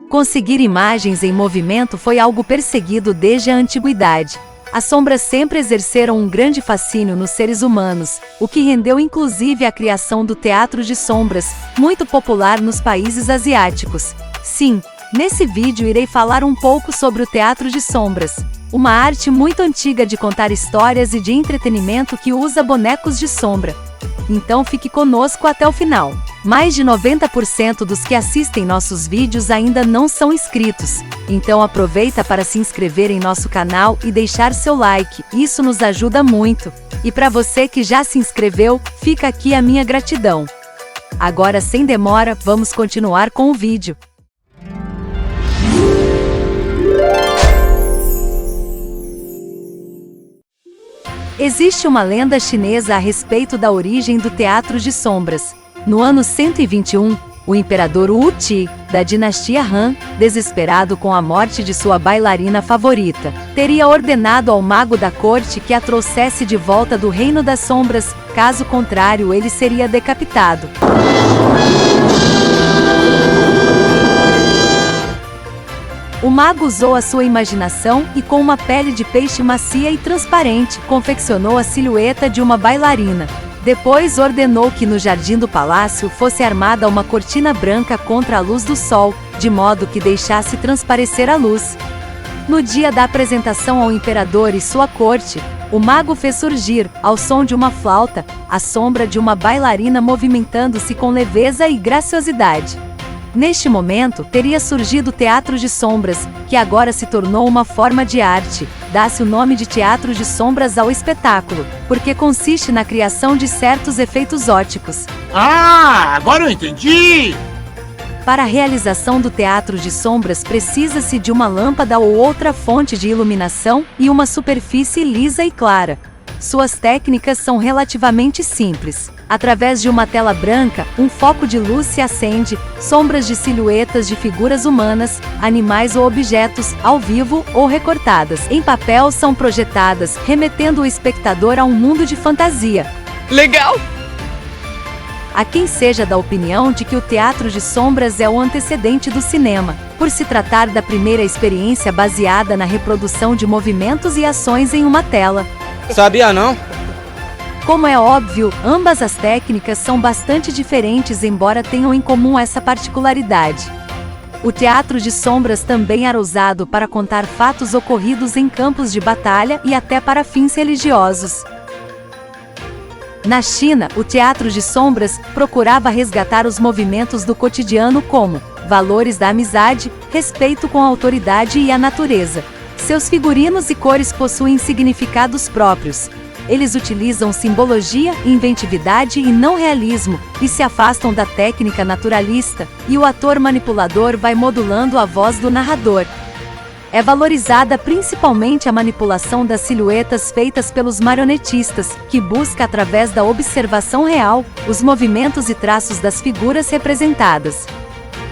Conseguir imagens em movimento foi algo perseguido desde a antiguidade. As sombras sempre exerceram um grande fascínio nos seres humanos, o que rendeu inclusive a criação do teatro de sombras, muito popular nos países asiáticos. Sim, nesse vídeo irei falar um pouco sobre o teatro de sombras, uma arte muito antiga de contar histórias e de entretenimento que usa bonecos de sombra. Então fique conosco até o final. Mais de 90% dos que assistem nossos vídeos ainda não são inscritos, então aproveita para se inscrever em nosso canal e deixar seu like, isso nos ajuda muito. E para você que já se inscreveu, fica aqui a minha gratidão. Agora, sem demora, vamos continuar com o vídeo. Existe uma lenda chinesa a respeito da origem do teatro de sombras. No ano 121, o imperador Wu Ti, da dinastia Han, desesperado com a morte de sua bailarina favorita, teria ordenado ao mago da corte que a trouxesse de volta do reino das sombras, caso contrário ele seria decapitado. O mago usou a sua imaginação e, com uma pele de peixe macia e transparente, confeccionou a silhueta de uma bailarina. Depois ordenou que no jardim do palácio fosse armada uma cortina branca contra a luz do sol, de modo que deixasse transparecer a luz. No dia da apresentação ao imperador e sua corte, o mago fez surgir, ao som de uma flauta, a sombra de uma bailarina movimentando-se com leveza e graciosidade. Neste momento, teria surgido o teatro de sombras, que agora se tornou uma forma de arte. Dá-se o nome de teatro de sombras ao espetáculo, porque consiste na criação de certos efeitos ópticos. Ah, agora eu entendi! Para a realização do teatro de sombras precisa-se de uma lâmpada ou outra fonte de iluminação e uma superfície lisa e clara. Suas técnicas são relativamente simples. Através de uma tela branca, um foco de luz se acende, sombras de silhuetas de figuras humanas, animais ou objetos, ao vivo ou recortadas em papel são projetadas, remetendo o espectador a um mundo de fantasia. Legal! Há quem seja da opinião de que o teatro de sombras é o antecedente do cinema, por se tratar da primeira experiência baseada na reprodução de movimentos e ações em uma tela. Sabia não? Como é óbvio, ambas as técnicas são bastante diferentes, embora tenham em comum essa particularidade. O teatro de sombras também era usado para contar fatos ocorridos em campos de batalha e até para fins religiosos. Na China, o teatro de sombras procurava resgatar os movimentos do cotidiano como valores da amizade, respeito com a autoridade e a natureza. Seus figurinos e cores possuem significados próprios. Eles utilizam simbologia, inventividade e não realismo, e se afastam da técnica naturalista, e o ator manipulador vai modulando a voz do narrador. É valorizada principalmente a manipulação das silhuetas feitas pelos marionetistas, que busca através da observação real, os movimentos e traços das figuras representadas.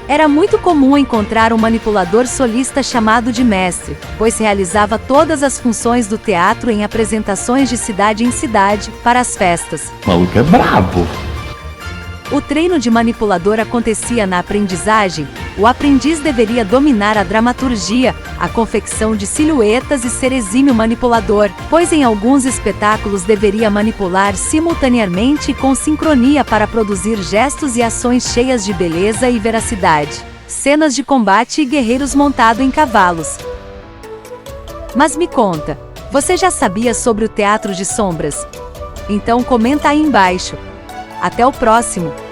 Era muito comum encontrar um manipulador solista chamado de mestre, pois realizava todas as funções do teatro em apresentações de cidade em cidade, para as festas. O maluco é brabo! O treino de manipulador acontecia na aprendizagem. O aprendiz deveria dominar a dramaturgia, a confecção de silhuetas e ser exímio manipulador, pois em alguns espetáculos deveria manipular simultaneamente e com sincronia para produzir gestos e ações cheias de beleza e veracidade. Cenas de combate e guerreiros montados em cavalos. Mas me conta, você já sabia sobre o teatro de sombras? Então comenta aí embaixo. Até o próximo!